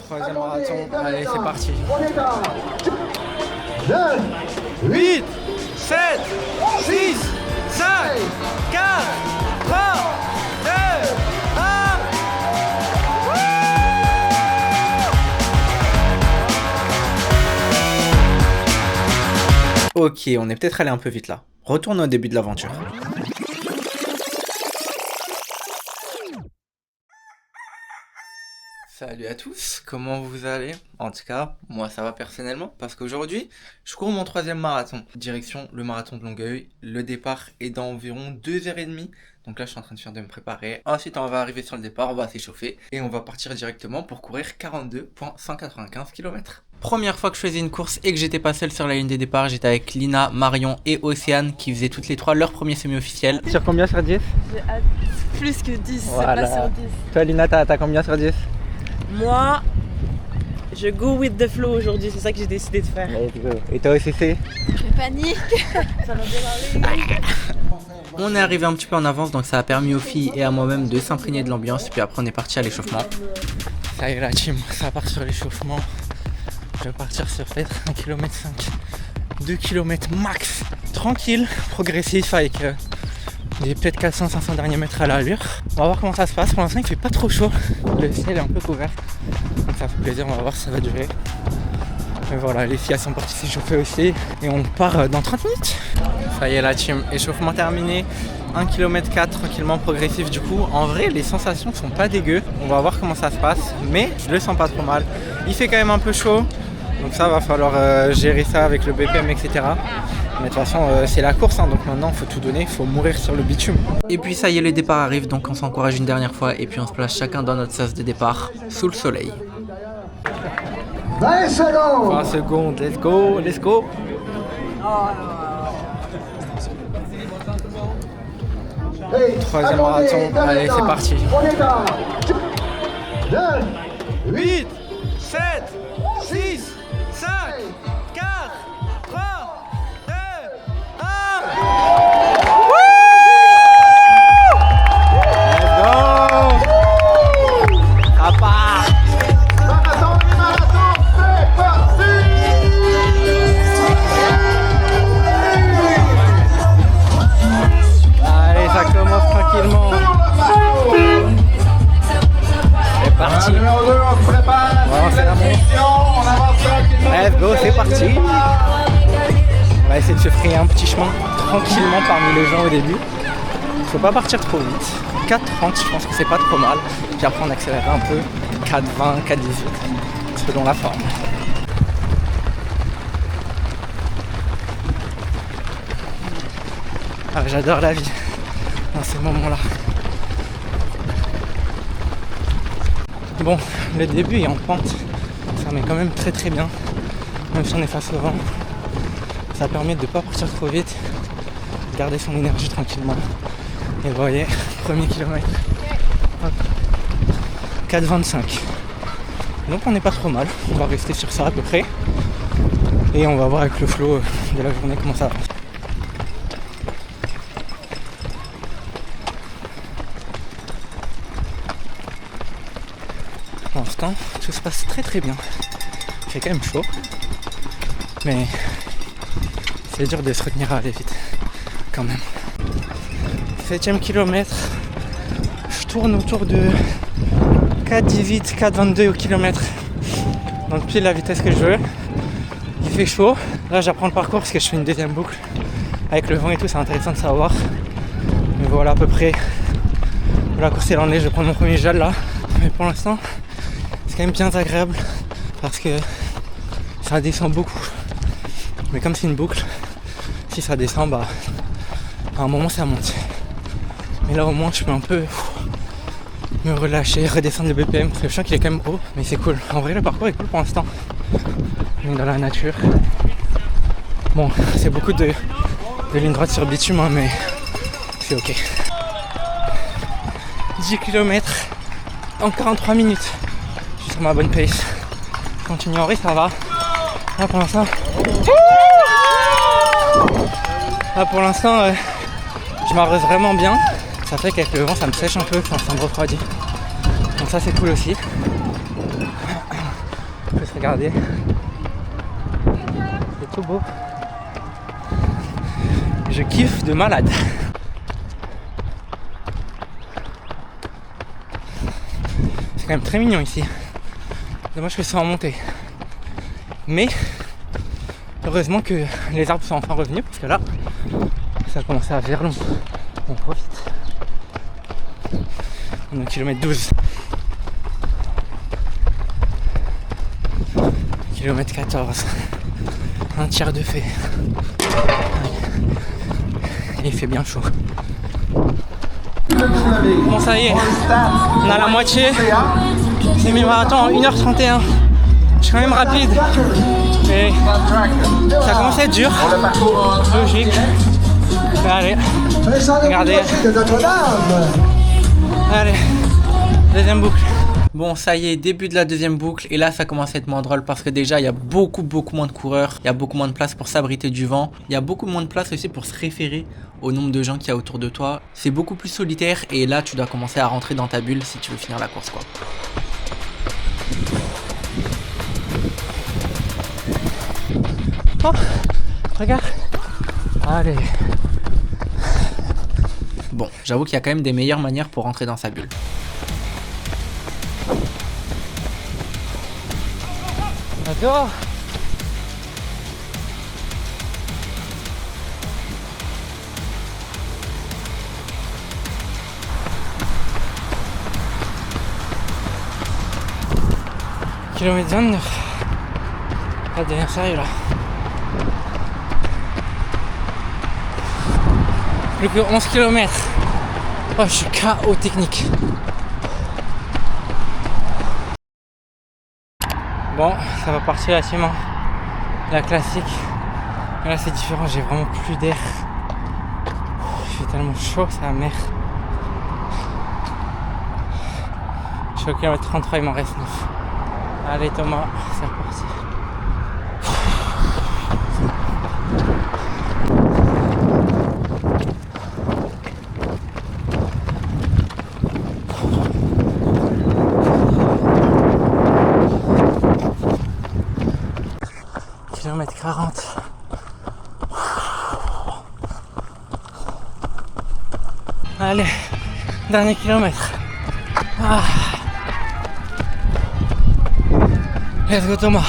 Troisième marathon, allez c'est parti. On est dans 2, 8, 7, 6, 5, 4, 3, 2, 1. Ok, on est peut-être allé un peu vite là. Retourne au début de l'aventure. Salut à tous, comment vous allez? En tout cas, moi ça va personnellement, parce qu'aujourd'hui, je cours mon troisième marathon. Direction le marathon de Longueuil, le départ est dans environ 2h30, donc là je suis en train de me préparer. Ensuite on va arriver sur le départ, on va s'échauffer, et on va partir directement pour courir 42,195 km. Première fois que je faisais une course et que j'étais pas seul sur la ligne des départs, j'étais avec Lina, Marion et Océane qui faisaient toutes les trois leur premier semi-officiel. Sur combien sur 10? J'ai hâte. Plus que 10, Voilà. c'est pas sur 10. Toi Lina, t'as combien sur 10? Moi, je go with the flow aujourd'hui, c'est ça que j'ai décidé de faire. Et toi OCC? Je panique. Ça va bien aller. On est arrivé un petit peu en avance, donc ça a permis aux filles et à moi-même de s'imprégner de l'ambiance. Puis après on est parti à l'échauffement. Ça y est la team, ça part sur l'échauffement. Je vais partir sur peut-être 1,5 km, 2 km max. Tranquille, progressif avec des peut-être 400-500 derniers mètres à l'allure. On va voir comment ça se passe. Pour l'instant il fait pas trop chaud. Le ciel est un peu couvert. Donc ça fait plaisir, on va voir si ça va durer. Mais voilà, les filles elles sont parties s'échauffer aussi. Et on part dans 30 minutes. Ça y est la team, échauffement terminé. 1 km 4 tranquillement progressif du coup. En vrai les sensations sont pas dégueu. On va voir comment ça se passe. Mais je le sens pas trop mal. Il fait quand même un peu chaud. Donc ça va falloir gérer ça avec le BPM etc. Mais de toute façon c'est la course hein, donc maintenant il faut tout donner, il faut mourir sur le bitume. Et puis ça y est, le départ arrive, donc on s'encourage une dernière fois et puis on se place chacun dans notre sas de départ sous le soleil. 20 secondes. 20 secondes, let's go, let's go. Troisième marathon, allez c'est parti. On est dans 2, 8, 7, 6, 5, 4, 3, 2, 1. Let's go. Ça part. marathon, c'est parti. Allez, ça commence tranquillement. C'est parti. Numéro 2, on se prépare. Bon, c'est la On avance tranquillement. Let's go, c'est parti. On va essayer de se frayer un petit chemin tranquillement parmi les gens au début. Faut pas partir trop vite. 4,30, je pense que c'est pas trop mal. Puis après on accélère un peu. 4,20, 4,18, selon la forme. Ah, j'adore la vie dans ces moments-là. Bon, le début est en pente, ça met quand même très très bien, même si on est face au vent. Ça permet de ne pas partir trop vite, de garder son énergie tranquillement. Et vous voyez, premier kilomètre, 4,25. Donc on n'est pas trop mal, on va rester sur ça à peu près. Et on va voir avec le flow de la journée comment ça va. Pour l'instant, tout se passe très très bien. Il fait quand même chaud, mais c'est dur de se retenir à aller vite, quand même. 7ème kilomètre, je tourne autour de 4,18, 4,22 au kilomètre. Donc pile la vitesse que je veux. Il fait chaud. Là j'apprends le parcours parce que je fais une deuxième boucle. Avec le vent et tout, c'est intéressant de savoir. Mais voilà à peu près. La course est lancée, je vais prendre mon premier gel là. Mais pour l'instant, c'est quand même bien agréable parce que ça descend beaucoup. Mais comme c'est une boucle, si ça descend, bah à un moment ça monte. Mais là au moins je peux un peu me relâcher, redescendre le BPM parce que je sens qu'il est quand même haut, mais c'est cool. En vrai le parcours est cool pour l'instant. On est dans la nature. Bon, c'est beaucoup de lignes droites sur bitume, hein, mais c'est ok. 10 km en 43 minutes. Je suis sur ma bonne pace. Continue en vrai, ça va. Là pour l'instant. Là pour l'instant, je m'arrose vraiment bien. Ça fait qu'avec le vent ça me sèche un peu, enfin ça me refroidit. Donc ça c'est cool aussi. On peut se regarder. C'est tout beau. Je kiffe de malade. C'est quand même très mignon ici. Dommage que ce soit en montée. Mais heureusement que les arbres sont enfin revenus parce que là, ça a commencé à faire long. On profite. On est au kilomètre 12. Kilomètre 14. Un tiers de fait. Et il fait bien chaud. Bon, ça y est, on a la moitié. C'est mi-marathon en 1h31. Je suis quand même rapide. Mais ça commence à être dur. Logique. Mais allez, regardez. Allez, deuxième boucle. Bon, ça y est, début de la deuxième boucle. Et là, ça commence à être moins drôle parce que déjà, il y a beaucoup moins de coureurs. Il y a beaucoup moins de place pour s'abriter du vent. Il y a beaucoup moins de place aussi pour se référer au nombre de gens qu'il y a autour de toi. C'est beaucoup plus solitaire. Et là, tu dois commencer à rentrer dans ta bulle si tu veux finir la course, quoi. Oh, regarde. Allez. Bon, j'avoue qu'il y a quand même des meilleures manières pour rentrer dans sa bulle. Adore. Kilomètre 29. Pas de devenir sérieux là. Plus que 11 km. Oh, je suis KO technique. Bon, ça va partir relativement la classique. Mais là c'est différent, j'ai vraiment plus d'air. Il fait tellement chaud, c'est la mer. Je suis au kilomètre 33, il m'en reste 9. Allez Thomas, c'est reparti. Kilomètre 40. Allez, dernier kilomètre. Ah. Let's go Thomas.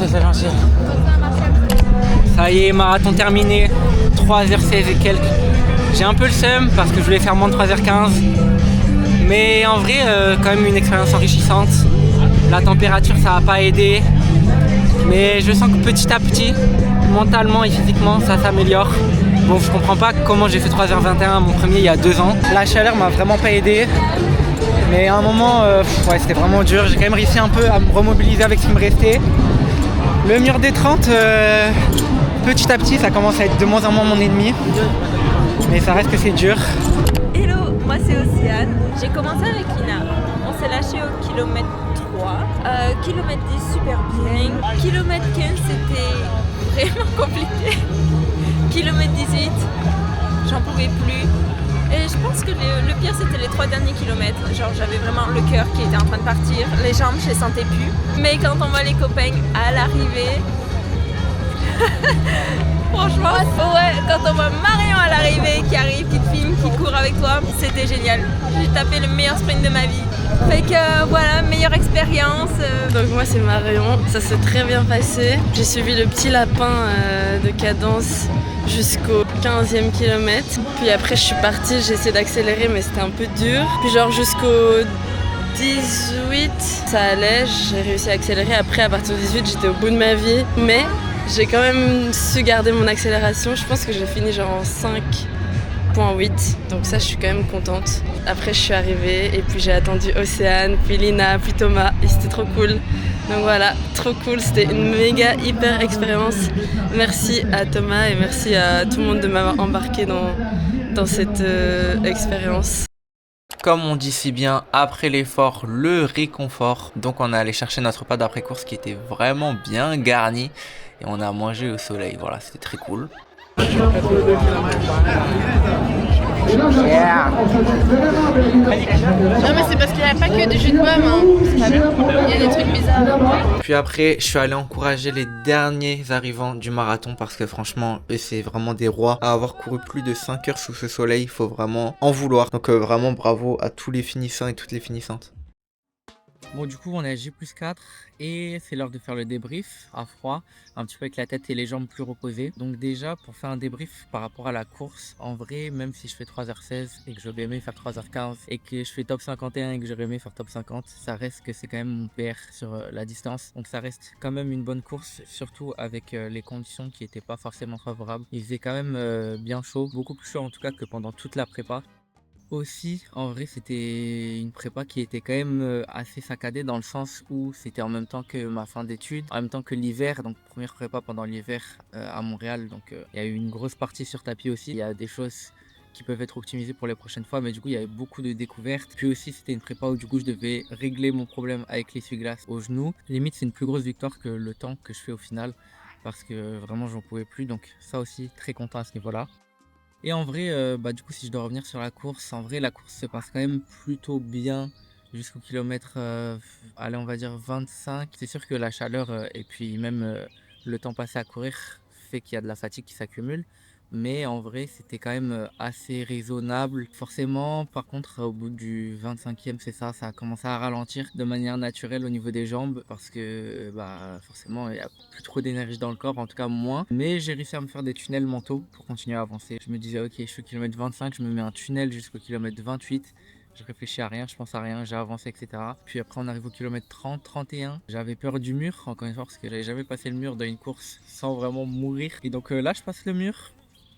C'est gentil. Ça y est, marathon terminé. 3h16 et quelques. J'ai un peu le seum parce que je voulais faire moins de 3h15. Mais en vrai, quand même une expérience enrichissante. La température, ça n'a pas aidé. Mais je sens que petit à petit, mentalement et physiquement, ça s'améliore. Bon, je comprends pas comment j'ai fait 3h21 mon premier il y a 2 ans. La chaleur m'a vraiment pas aidé. Mais à un moment, ouais, c'était vraiment dur. J'ai quand même réussi un peu à me remobiliser avec ce qui me restait. Le mur des 30, petit à petit, ça commence à être de moins en moins mon ennemi. Mais ça reste que c'est dur. Hello, moi c'est Océane. J'ai commencé avec Ina. On s'est lâché au kilomètre 3. Kilomètre 10, super bien. Kilomètre 15, c'était vraiment compliqué. Kilomètre 18, j'en pouvais plus. Et je pense que le pire c'était les 3 derniers kilomètres. Genre j'avais vraiment le cœur qui était en train de partir, les jambes je les sentais plus. Mais quand on voit les copains à l'arrivée, franchement, ouais, quand on voit Marion à l'arrivée qui arrive, qui te filme, qui court avec toi, c'était génial. J'ai tapé le meilleur sprint de ma vie. Fait que voilà, meilleure expérience. Donc moi c'est Marion, ça s'est très bien passé. J'ai suivi le petit lapin de cadence jusqu'au 15e kilomètre. Puis après je suis partie, j'ai essayé d'accélérer mais c'était un peu dur. Puis genre jusqu'au 18, ça allait, j'ai réussi à accélérer. Après à partir du 18 j'étais au bout de ma vie. Mais j'ai quand même su garder mon accélération. Je pense que j'ai fini genre en 5.8. Donc ça je suis quand même contente. Après je suis arrivée et puis j'ai attendu Océane, puis Lina, puis Thomas et c'était trop cool. Donc voilà, trop cool, c'était une méga hyper expérience. Merci à Thomas et merci à tout le monde de m'avoir embarqué dans cette expérience. Comme on dit si bien, après l'effort, le réconfort. Donc on est allé chercher notre repas d'après-course qui était vraiment bien garni. Et on a mangé au soleil, voilà, c'était très cool. Non mais c'est parce qu'il n'y a pas que des jus de pomme, hein. C'est pas bien. Il y a des trucs bizarres. Puis après, je suis allé encourager les derniers arrivants du marathon parce que franchement, eux c'est vraiment des rois. À avoir couru plus de 5 heures sous ce soleil, il faut vraiment en vouloir. Donc vraiment bravo à tous les finissants et toutes les finissantes. Bon du coup on est à J+4 et c'est l'heure de faire le débrief à froid, un petit peu avec la tête et les jambes plus reposées. Donc déjà pour faire un débrief par rapport à la course, en vrai même si je fais 3h16 et que j'aurais aimé faire 3h15 et que je fais top 51 et que j'aurais aimé faire top 50, ça reste que c'est quand même mon PR sur la distance. Donc ça reste quand même une bonne course, surtout avec les conditions qui n'étaient pas forcément favorables. Il faisait quand même bien chaud, beaucoup plus chaud en tout cas que pendant toute la prépa. Aussi, en vrai, c'était une prépa qui était quand même assez saccadée dans le sens où c'était en même temps que ma fin d'études, en même temps que l'hiver, donc première prépa pendant l'hiver à Montréal. Donc il y a eu une grosse partie sur tapis aussi. Il y a des choses qui peuvent être optimisées pour les prochaines fois, mais du coup il y avait beaucoup de découvertes. Puis aussi c'était une prépa où du coup je devais régler mon problème avec l'essuie-glace au genou. Limite c'est une plus grosse victoire que le temps que je fais au final parce que vraiment j'en pouvais plus. Donc ça aussi très content à ce niveau-là. Et en vrai, du coup, si je dois revenir sur la course, en vrai, la course se passe quand même plutôt bien jusqu'au kilomètre, allez, on va dire 25. C'est sûr que la chaleur et puis même le temps passé à courir fait qu'il y a de la fatigue qui s'accumule. Mais en vrai, c'était quand même assez raisonnable. Forcément, par contre, au bout du 25e, c'est ça, ça a commencé à ralentir de manière naturelle au niveau des jambes parce que forcément, il n'y a plus trop d'énergie dans le corps, en tout cas moins. Mais j'ai réussi à me faire des tunnels mentaux pour continuer à avancer. Je me disais, ok, je suis au kilomètre 25, je me mets un tunnel jusqu'au kilomètre 28. Je réfléchis à rien, je pense à rien, j'ai avancé, etc. Puis après, on arrive au kilomètre 30, 31. J'avais peur du mur, encore une fois, parce que j'avais jamais passé le mur dans une course sans vraiment mourir. Et donc là, je passe le mur.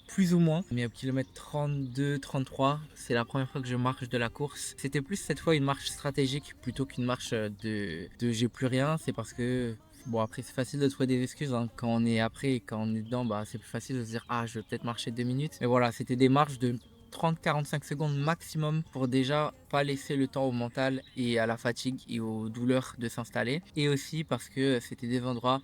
Plus ou moins, mais au kilomètre 32, 33, c'est la première fois que je marche de la course. C'était plus cette fois une marche stratégique plutôt qu'une marche de j'ai plus rien. C'est parce que, bon après c'est facile de trouver des excuses hein. Quand on est après et quand on est dedans, c'est plus facile de se dire ah je vais peut-être marcher 2 minutes. Mais voilà, c'était des marches de 30-45 secondes maximum pour déjà pas laisser le temps au mental et à la fatigue et aux douleurs de s'installer. Et aussi parce que c'était des endroits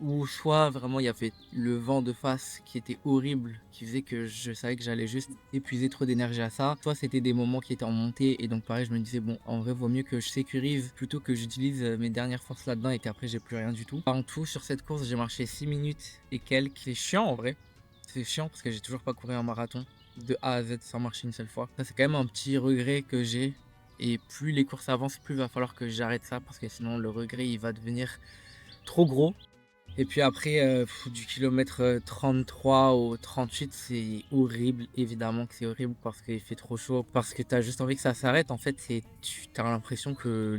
où soit vraiment il y avait le vent de face qui était horrible, qui faisait que je savais que j'allais juste épuiser trop d'énergie à ça, soit c'était des moments qui étaient en montée et donc pareil je me disais bon en vrai vaut mieux que je sécurise plutôt que j'utilise mes dernières forces là-dedans et qu'après j'ai plus rien du tout. En tout sur cette course j'ai marché 6 minutes et quelques, c'est chiant en vrai, c'est chiant parce que j'ai toujours pas couru un marathon de A à Z sans marcher une seule fois. Ça c'est quand même un petit regret que j'ai et plus les courses avancent plus il va falloir que j'arrête ça parce que sinon le regret il va devenir trop gros. Et puis après, du kilomètre 33 au 38, c'est horrible. Évidemment que c'est horrible parce qu'il fait trop chaud. Parce que tu as juste envie que ça s'arrête. En fait, tu as l'impression que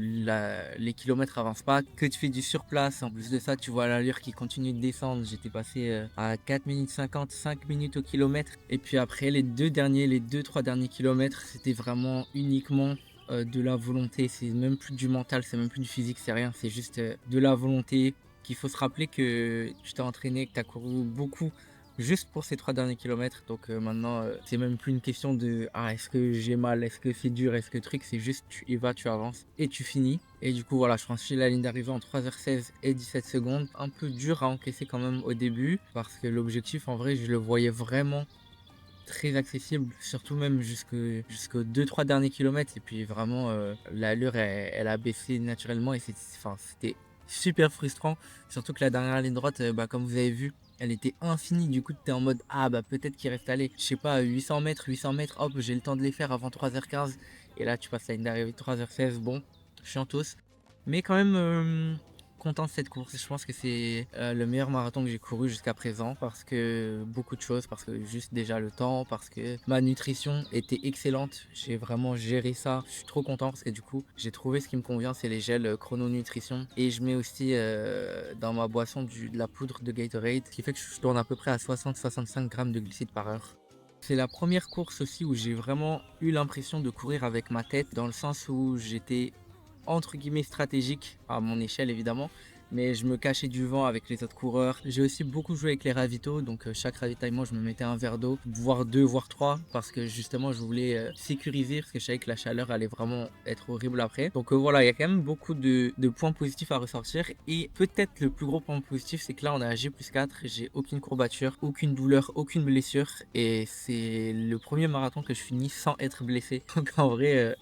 les kilomètres avancent pas, que tu fais du surplace. En plus de ça, tu vois l'allure qui continue de descendre. J'étais passé à 4 minutes 50, 5 minutes au kilomètre. Et puis après, les 2-3 derniers kilomètres, c'était vraiment uniquement de la volonté. C'est même plus du mental, c'est même plus du physique, c'est rien. C'est juste de la volonté. Il faut se rappeler que tu t'es entraîné, que tu as couru beaucoup juste pour ces 3 derniers kilomètres. Donc maintenant, c'est même plus une question de est-ce que j'ai mal, est-ce que c'est dur, est-ce que truc. C'est juste tu y vas, tu avances et tu finis. Et du coup, voilà, je franchis la ligne d'arrivée en 3h16 et 17 secondes. Un peu dur à encaisser quand même au début parce que l'objectif, en vrai, je le voyais vraiment très accessible, surtout même jusqu'aux 2-3 derniers kilomètres. Et puis vraiment, l'allure, elle a baissé naturellement et c'était super frustrant. Surtout que la dernière ligne droite, comme vous avez vu, elle était infinie. Du coup, tu es en mode, ah bah peut-être qu'il reste aller, je sais pas, 800 mètres, hop, j'ai le temps de les faire avant 3h15. Et là, tu passes la ligne d'arrivée 3h16, bon, chiantos. Mais quand même... content de cette course. Je pense que c'est le meilleur marathon que j'ai couru jusqu'à présent parce que beaucoup de choses, parce que juste déjà le temps, parce que ma nutrition était excellente. J'ai vraiment géré ça. Je suis trop content parce que du coup j'ai trouvé ce qui me convient, c'est les gels chrono-nutrition et je mets aussi dans ma boisson de la poudre de Gatorade, ce qui fait que je tourne à peu près à 60-65 grammes de glucides par heure. C'est la première course aussi où j'ai vraiment eu l'impression de courir avec ma tête, dans le sens où j'étais entre guillemets stratégique, à mon échelle évidemment, mais je me cachais du vent avec les autres coureurs. J'ai aussi beaucoup joué avec les ravitaux, donc chaque ravitaillement je me mettais un verre d'eau, voire 2, voire 3, parce que justement je voulais sécuriser, parce que je savais que la chaleur allait vraiment être horrible après. Donc voilà, il y a quand même beaucoup de points positifs à ressortir, et peut-être le plus gros point positif, c'est que là on est à G+4, j'ai aucune courbature, aucune douleur, aucune blessure, et c'est le premier marathon que je finis sans être blessé. Donc en vrai,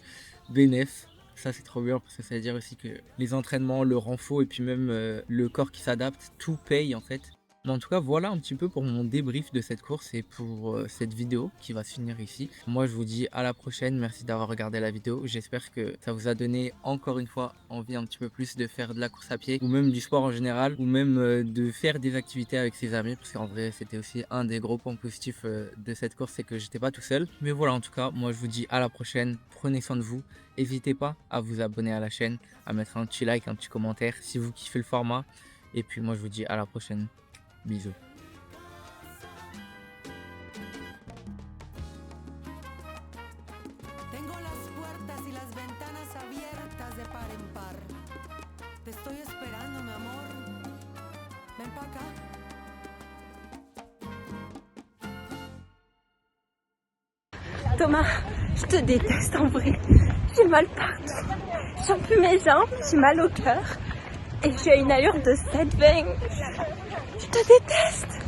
bénéf. Ça c'est trop bien parce que ça veut dire aussi que les entraînements, le renfort et puis même le corps qui s'adapte, tout paye en fait. Mais en tout cas voilà un petit peu pour mon débrief de cette course et pour cette vidéo qui va se finir ici. Moi je vous dis à la prochaine, merci d'avoir regardé la vidéo. J'espère que ça vous a donné encore une fois envie un petit peu plus de faire de la course à pied ou même du sport en général ou même de faire des activités avec ses amis, parce qu'en vrai c'était aussi un des gros points positifs de cette course, c'est que j'étais pas tout seul. Mais voilà, en tout cas moi je vous dis à la prochaine, prenez soin de vous. N'hésitez pas à vous abonner à la chaîne, à mettre un petit like, un petit commentaire si vous kiffez le format. Et puis moi je vous dis à la prochaine. Bisous. Tengo las puertas y las ventanas abiertas de par en par. Te estoy esperando, mi amor. Ven pa' acá. Thomas, je te déteste en vrai. J'ai mal partout. J'en plus mes jambes, j'ai mal au cœur. Et j'ai une allure de 7,20. Je te déteste.